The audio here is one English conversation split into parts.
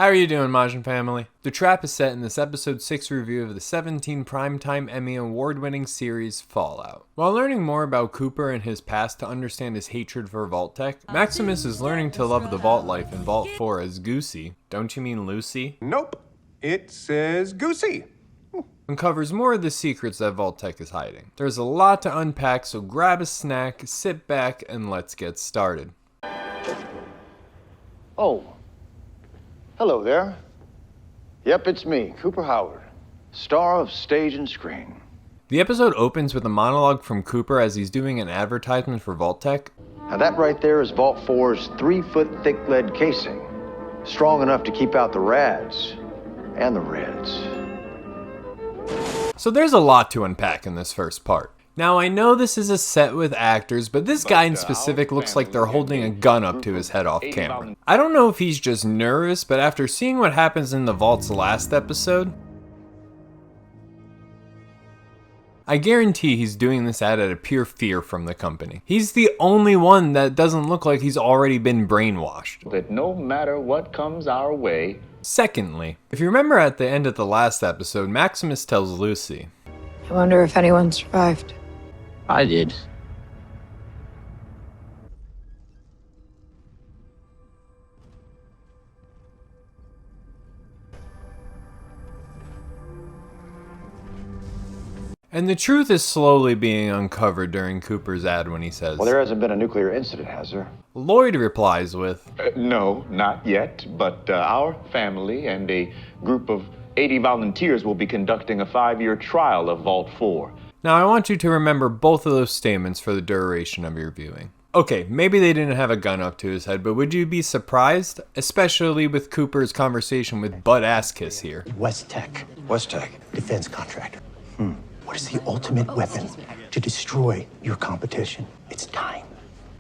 How are you doing, Majin family? The Trap is set in this episode 6 review of the 17 Primetime Emmy Award-winning series Fallout. While learning more about Cooper and his past to understand his hatred for Vault-Tec, Maximus is learning to love the Vault life in Vault 4 as Goosey, don't you mean Lucy? Nope, it says Goosey. Uncovers more of the secrets that Vault-Tec is hiding. There's a lot to unpack, so grab a snack, sit back, and let's get started. Oh. Hello there. Yep, it's me, Cooper Howard, star of stage and screen. The episode opens with a monologue from Cooper as he's doing an advertisement for Vault-Tec. Now that right there is Vault 4's 3-foot thick lead casing. Strong enough to keep out the rads and the reds. So there's a lot to unpack in this first part. Now I know this is a set with actors, but this guy in specific looks like they're holding a gun up to his head off camera. I don't know if he's just nervous, but after seeing what happens in the Vault's last episode, I guarantee he's doing this ad out of pure fear from the company. He's the only one that doesn't look like he's already been brainwashed. That no matter what comes our way. Secondly, if you remember at the end of the last episode, Maximus tells Lucy, I wonder if anyone survived. I did. and the truth is slowly being uncovered during Cooper's ad when he says, Well, there hasn't been a nuclear incident, has there? Lloyd replies with, No, not yet, but our family and a group of 80 volunteers will be conducting a 5-year trial of Vault 4. Now I want you to remember both of those statements for the duration of your viewing. Okay, maybe they didn't have a gun up to his head, but would you be surprised? Especially with Cooper's conversation with Bud Askiss here. West-Tec, West-Tec. defense contractor. What is the ultimate weapon to destroy your competition? It's time.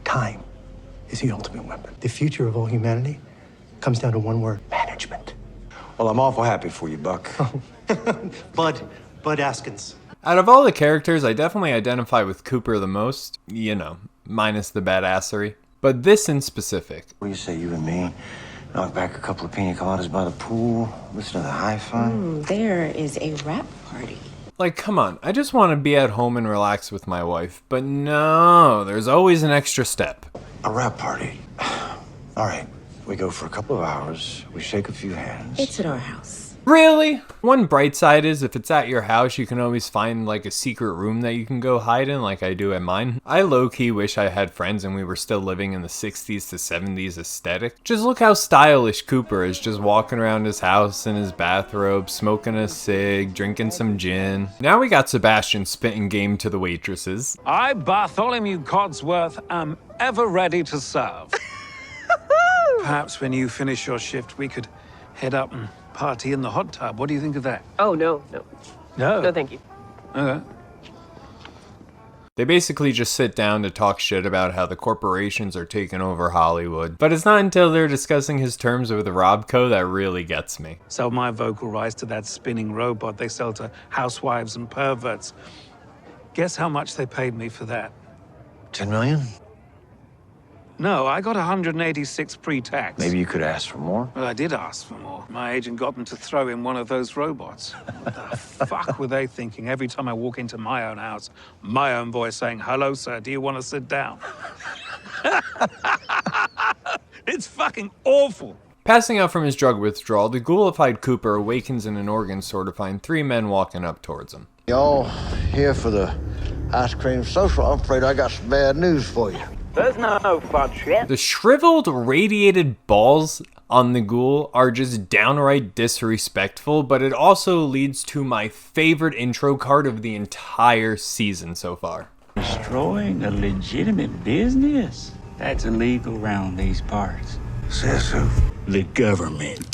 Time is the ultimate weapon. The future of all humanity comes down to one word: management. Well, I'm awful happy for you, Buck. Bud Askins. Out of all the characters, I definitely identify with Cooper the most, minus the badassery. But this in specific. What do you say, you and me? Knock back a couple of pina coladas by the pool, listen to the hi-fi? There is a rap party. Like, come on, I just want to be at home and relax with my wife. But no, there's always an extra step. A rap party. All right, we go for a couple of hours, we shake a few hands. It's at our house. Really? One bright side is if it's at your house, you can always find like a secret room that you can go hide in like I do at mine. I low-key wish I had friends and we were still living in the 60s to 70s aesthetic. Just look how stylish Cooper is, just walking around his house in his bathrobe, smoking a cig, drinking some gin. Now we got Sebastian spitting game to the waitresses. I, Bartholomew Codsworth, am ever ready to serve. Perhaps when you finish your shift, we could head up and party in the hot tub. What do you think of that? Oh, no. No? No, thank you. Okay. They basically just sit down to talk shit about how the corporations are taking over Hollywood. But it's not until they're discussing his terms with Robco that really gets me. Sell my vocal rights to that spinning robot they sell to housewives and perverts. Guess how much they paid me for that? 10 million? No, I got 186 pre-tax. Maybe you could ask for more? Well, I did ask for more. My agent got them to throw in one of those robots. What the fuck were they thinking every time I walk into my own house? My own voice saying, hello, sir, do you want to sit down? It's fucking awful. Passing out from his drug withdrawal, the ghoulified Cooper awakens in an organ store to find 3 men walking up towards him. Y'all here for the ice cream social? I'm afraid I got some bad news for you. There's no fudge yet. The shriveled, radiated balls on the ghoul are just downright disrespectful, but it also leads to my favorite intro card of the entire season so far. Destroying a legitimate business? That's illegal around these parts. Says who? The government.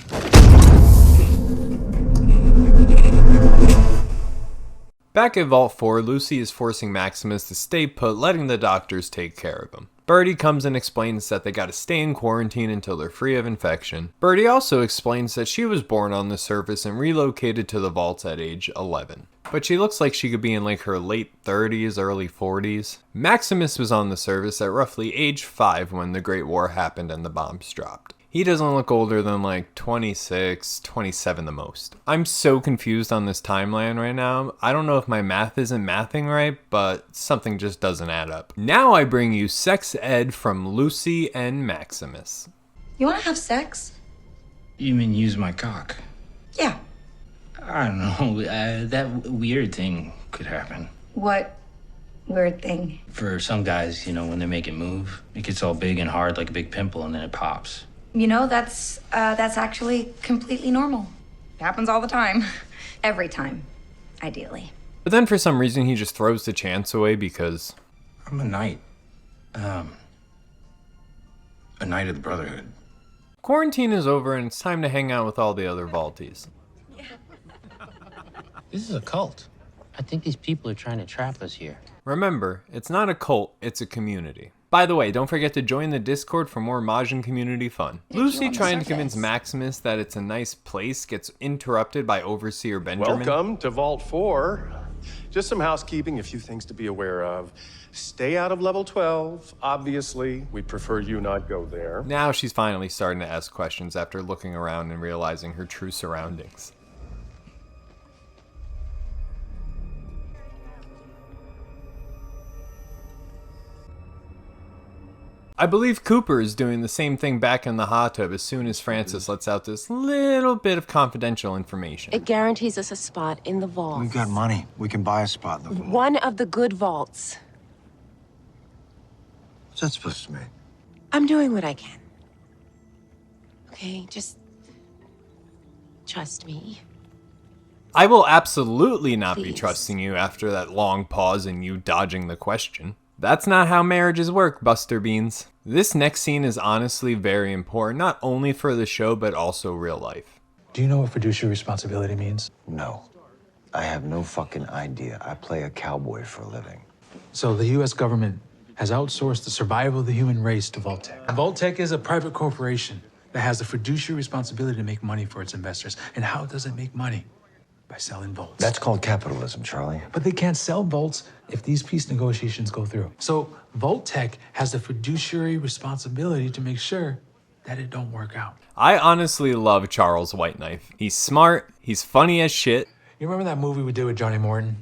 Back at Vault 4, Lucy is forcing Maximus to stay put, letting the doctors take care of him. Birdie comes and explains that they gotta stay in quarantine until they're free of infection. Birdie also explains that she was born on the surface and relocated to the vaults at age 11. But she looks like she could be in like her late 30s, early 40s. Maximus was on the surface at roughly age 5 when the Great War happened and the bombs dropped. He He doesn't look older than like 26, 27 the most. I'm so confused on this timeline right now. I don't know if my math isn't mathing right, but something just doesn't add up. Now I bring you sex ed from Lucy and Maximus. You want to have sex? You mean use my cock? Yeah. I don't know. That weird thing could happen. What weird thing? For some guys, you know, when they make it move, it gets all big and hard like a big pimple and then it pops. You know, that's actually completely normal. It happens all the time. Every time, ideally. But then for some reason he just throws the chance away because... I'm a knight. A knight of the Brotherhood. Quarantine is over and it's time to hang out with all the other Vaulties. This is a cult. I think these people are trying to trap us here. Remember, it's not a cult, it's a community. By the way, don't forget to join the Discord for more Majin community fun. Lucy trying to convince Maximus that it's a nice place gets interrupted by Overseer Benjamin. Welcome to Vault 4. Just some housekeeping, a few things to be aware of. Stay out of level 12. Obviously, we'd prefer you not go there. Now she's finally starting to ask questions after looking around and realizing her true surroundings. I believe Cooper is doing the same thing back in the hot tub as soon as Francis lets out this little bit of confidential information. It guarantees us a spot in the vault. We've got money. We can buy a spot in the vault. One of the good vaults. What's that supposed to mean? I'm doing what I can. Okay, just trust me. I will absolutely not be Please. trusting you after that long pause and you dodging the question. That's not how marriages work, Buster Beans. This next scene is honestly very important, not only for the show, but also real life. Do you know what fiduciary responsibility means? No. I have no fucking idea. I play a cowboy for a living. So the U.S. government has outsourced the survival of the human race to Vault-Tec. Vault-Tec is a private corporation that has the fiduciary responsibility to make money for its investors. And how does it make money? By selling vaults. That's called capitalism, Charlie. But they can't sell vaults if these peace negotiations go through. So Vault-Tec has the fiduciary responsibility to make sure that it don't work out. I honestly love Charles Whiteknife. He's smart, he's funny as shit. You remember that movie we did with Johnny Morton?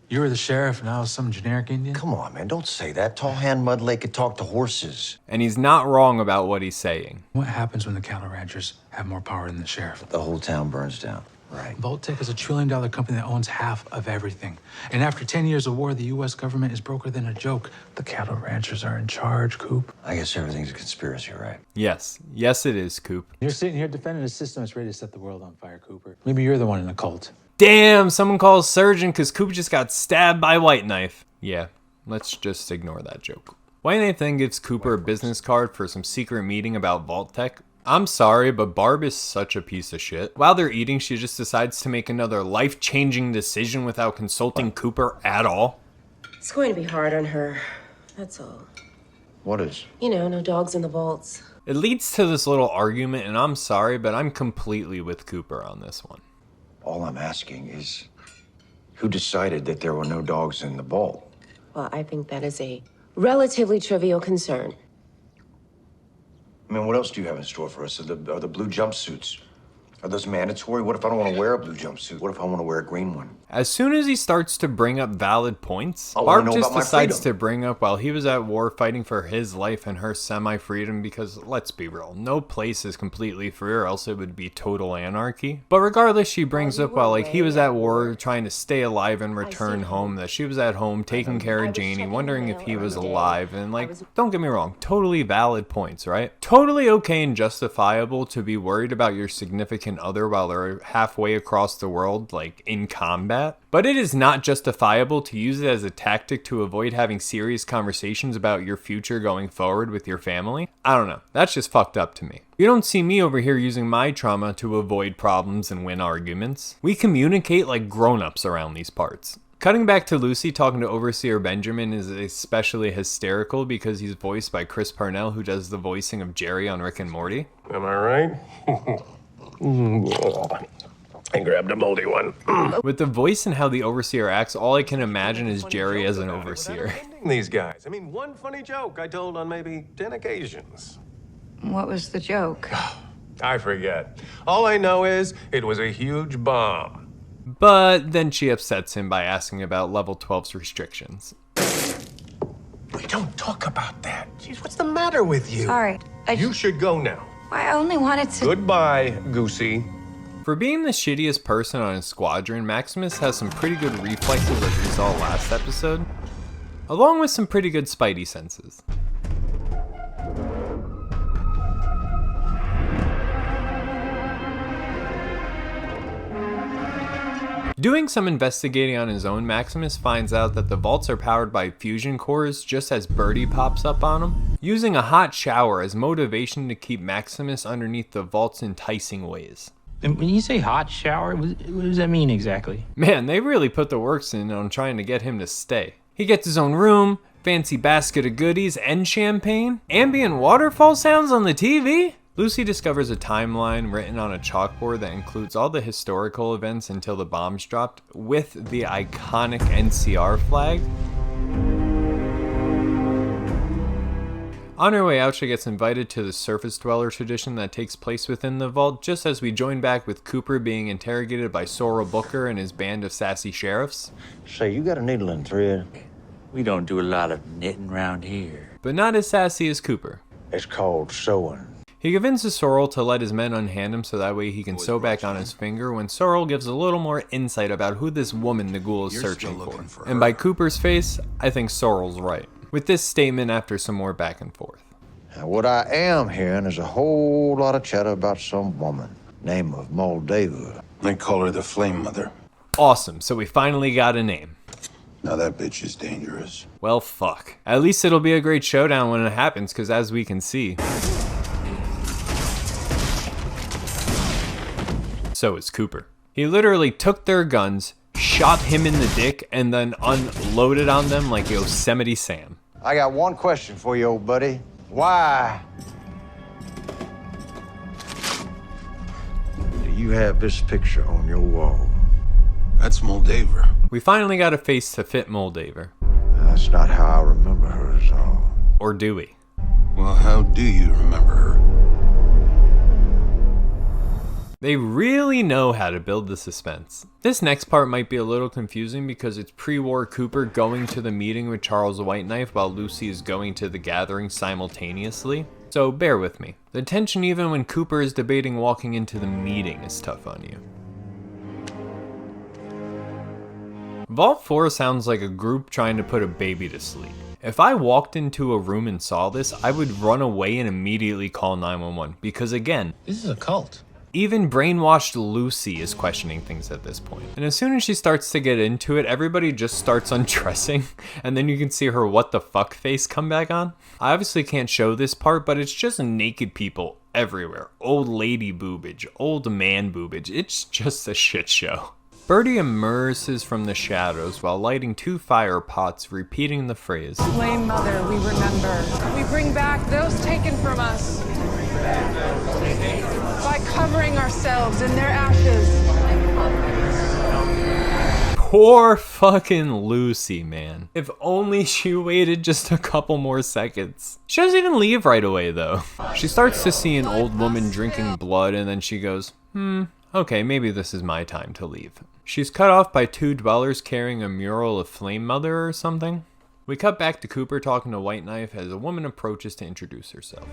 You were the sheriff and I was some generic Indian? Come on, man, don't say that. Tall Hand Mud Lake could talk to horses. And he's not wrong about what he's saying. What happens when the cattle ranchers have more power than the sheriff? The whole town burns down. Right. Vault-Tec is $1 trillion company that owns half of everything. And after 10 years of war, the U.S. government is broker than a joke. The cattle ranchers are in charge, Coop. I guess everything's a conspiracy, right? Yes it is, Coop. You're sitting here defending a system that's ready to set the world on fire, Cooper. Maybe you're the one in the cult. Damn, someone calls surgeon because Coop just got stabbed by Whiteknife. Yeah, let's just ignore that joke. Whiteknife then gives Cooper a business card for some secret meeting about Vault-Tec. I'm sorry, but Barb is such a piece of shit. While they're eating, she just decides to make another life-changing decision without consulting Cooper at all. It's going to be hard on her. That's all. What is? You know, no dogs in the vaults. It leads to this little argument, and I'm sorry, but I'm completely with Cooper on this one. All I'm asking is, who decided that there were no dogs in the vault? Well, I think that is a relatively trivial concern. I mean, what else do you have in store for us? Are the blue jumpsuits? Are those mandatory? What if I don't want to wear a blue jumpsuit? What if I want to wear a green one? As soon as he starts to bring up valid points, I wanna Barb know just about my decides freedom. to bring up while he was at war fighting for his life and her semi-freedom because, let's be real, no place is completely free or else it would be total anarchy. But regardless, she brings up while like he was at war trying to stay alive and return home, that she was at home taking care of Janie, wondering if he was alive, and like, don't get me wrong, totally valid points, right? Totally okay and justifiable to be worried about your significant other while they're halfway across the world, like in combat. But it is not justifiable to use it as a tactic to avoid having serious conversations about your future going forward with your family. I don't know. That's just fucked up to me. You don't see me over here using my trauma to avoid problems and win arguments. We communicate like grown-ups around these parts. Cutting back to Lucy talking to Overseer Benjamin is especially hysterical because he's voiced by Chris Parnell, who does the voicing of Jerry on Rick and Morty. Am I right? I grabbed a moldy one. With the voice and how the Overseer acts, all I can imagine is Jerry as an Overseer. These guys. I mean, one funny joke I told on maybe 10 occasions. What was the joke? I forget. All I know is it was a huge bomb. But then she upsets him by asking about level 12's restrictions. We don't talk about that. Jeez, what's the matter with you? Sorry. You should go now. I only wanted to... Goodbye, Goosey. For being the shittiest person on his squadron, Maximus has some pretty good reflexes as we saw last episode, along with some pretty good spidey senses. Doing some investigating on his own, Maximus finds out that the vaults are powered by fusion cores just as Birdie pops up on him, using a hot shower as motivation to keep Maximus underneath the vault's enticing ways. And when you say hot shower, what does that mean exactly? Man, they really put the works in on trying to get him to stay. He gets his own room, fancy basket of goodies, and champagne, ambient waterfall sounds on the TV. Lucy discovers a timeline written on a chalkboard that includes all the historical events until the bombs dropped, with the iconic NCR flag. On her way out, she gets invited to the surface dweller tradition that takes place within the vault, just as we join back with Cooper being interrogated by Sorrel Booker and his band of sassy sheriffs. Say, you got a needle and thread? We don't do a lot of knitting around here. But not as sassy as Cooper. It's called sewing. He convinces Sorrel to let his men unhand him so that way he can sew back on his finger, when Sorrel gives a little more insight about who this woman the ghoul is searching for. And by Cooper's face, I think Sorrel's right. With this statement after some more back and forth. Now, what I am hearing is a whole lot of chatter about some woman, name of Moldava. They call her the Flame Mother. Awesome, so we finally got a name. Now that bitch is dangerous. Well, fuck. At least it'll be a great showdown when it happens, because as we can see... so is Cooper. He literally took their guns, shot him in the dick, and then unloaded on them like Yosemite Sam. I got one question for you, old buddy. Why do you have this picture on your wall? That's Moldava. We finally got a face to fit Moldava. That's not how I remember her at all. Or do we? Well, how do you remember her? They really know how to build the suspense. This next part might be a little confusing because it's pre-war Cooper going to the meeting with Charles Whiteknife while Lucy is going to the gathering simultaneously. So bear with me. The tension even when Cooper is debating walking into the meeting is tough on you. Vault 4 sounds like a group trying to put a baby to sleep. If I walked into a room and saw this, I would run away and immediately call 911 because again, This is a cult. even brainwashed Lucy is questioning things at this point. And as soon as she starts to get into it, everybody just starts undressing, and then you can see her what the fuck face come back on. I obviously can't show this part, but it's just naked people everywhere. Old lady boobage, old man boobage, it's just a shit show. Birdie emerges from the shadows while lighting 2 fire pots, repeating the phrase, Flame Mother, we remember. We bring back those taken from us by covering ourselves in their ashes. Poor fucking Lucy, man. If only she waited just a couple more seconds. She doesn't even leave right away though. She starts to see an old woman drinking blood and then she goes, okay, maybe this is my time to leave. She's cut off by 2 dwellers carrying a mural of Flame Mother or something. We cut back to Cooper talking to Whiteknife as a woman approaches to introduce herself.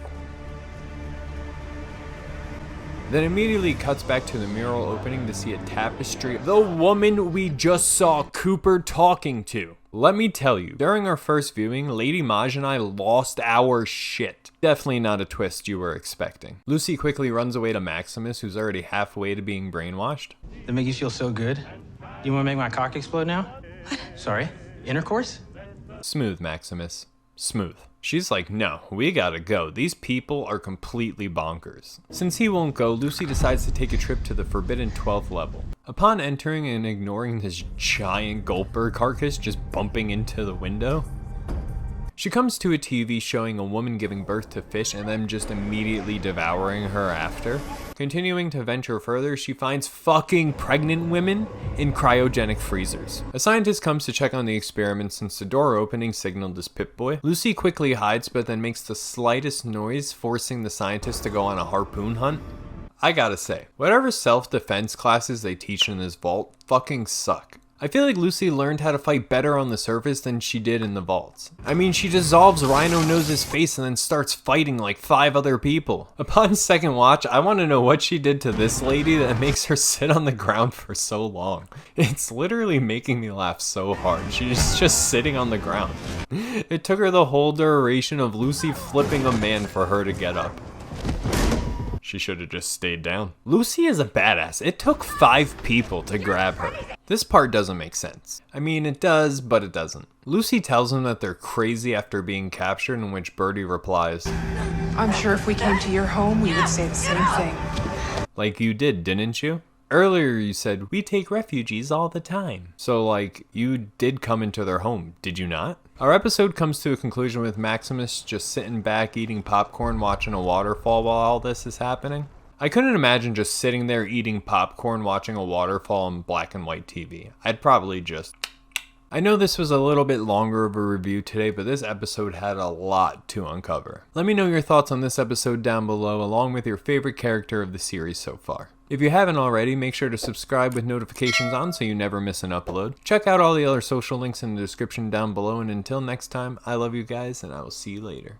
Then immediately cuts back to the mural opening to see a tapestry of the woman we just saw Cooper talking to. Let me tell you, during our first viewing, Lady Maj and I lost our shit. Definitely not a twist you were expecting. Lucy quickly runs away to Maximus, who's already halfway to being brainwashed. That make you feel so good? You want to make my cock explode now? Sorry? Intercourse? Smooth, Maximus. Smooth. She's like, no, we gotta go. These people are completely bonkers. Since he won't go, Lucy decides to take a trip to the forbidden 12th level. Upon entering and ignoring this giant Goldberg carcass just bumping into the window, She comes to a TV showing a woman giving birth to fish and them just immediately devouring her after. Continuing to venture further, she finds fucking pregnant women in cryogenic freezers. A scientist comes to check on the experiment since the door opening signaled this Pip-Boy. Lucy quickly hides but then makes the slightest noise, forcing the scientist to go on a harpoon hunt. I gotta say, whatever self-defense classes they teach in this vault fucking suck. I feel like Lucy learned how to fight better on the surface than she did in the vaults. I mean, she dissolves Rhino Nose's face and then starts fighting like 5 other people. Upon second watch, I want to know what she did to this lady that makes her sit on the ground for so long. It's literally making me laugh so hard. She's just sitting on the ground. It took her the whole duration of Lucy flipping a man for her to get up. She should have just stayed down. Lucy is a badass. It took 5 people to grab her. This part doesn't make sense. I mean, it does, but it doesn't. Lucy tells them that they're crazy after being captured, in which Birdie replies, I'm sure if we came to your home, we would say the same thing. like you did, didn't you? Earlier you said, we take refugees all the time. So like, you did come into their home, did you not? Our episode comes to a conclusion with Maximus just sitting back eating popcorn watching a waterfall while all this is happening. I couldn't imagine just sitting there eating popcorn watching a waterfall on black and white TV. I'd probably just... I know this was a little bit longer of a review today, but this episode had a lot to uncover. Let me know your thoughts on this episode down below, along with your favorite character of the series so far. If you haven't already, make sure to subscribe with notifications on so you never miss an upload. Check out all the other social links in the description down below, and until next time, I love you guys, and I will see you later.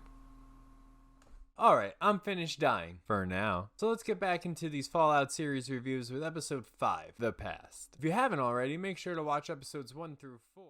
Alright, I'm finished dying, for now. So let's get back into these Fallout series reviews with episode 5, The Past. If you haven't already, make sure to watch episodes 1 through 4.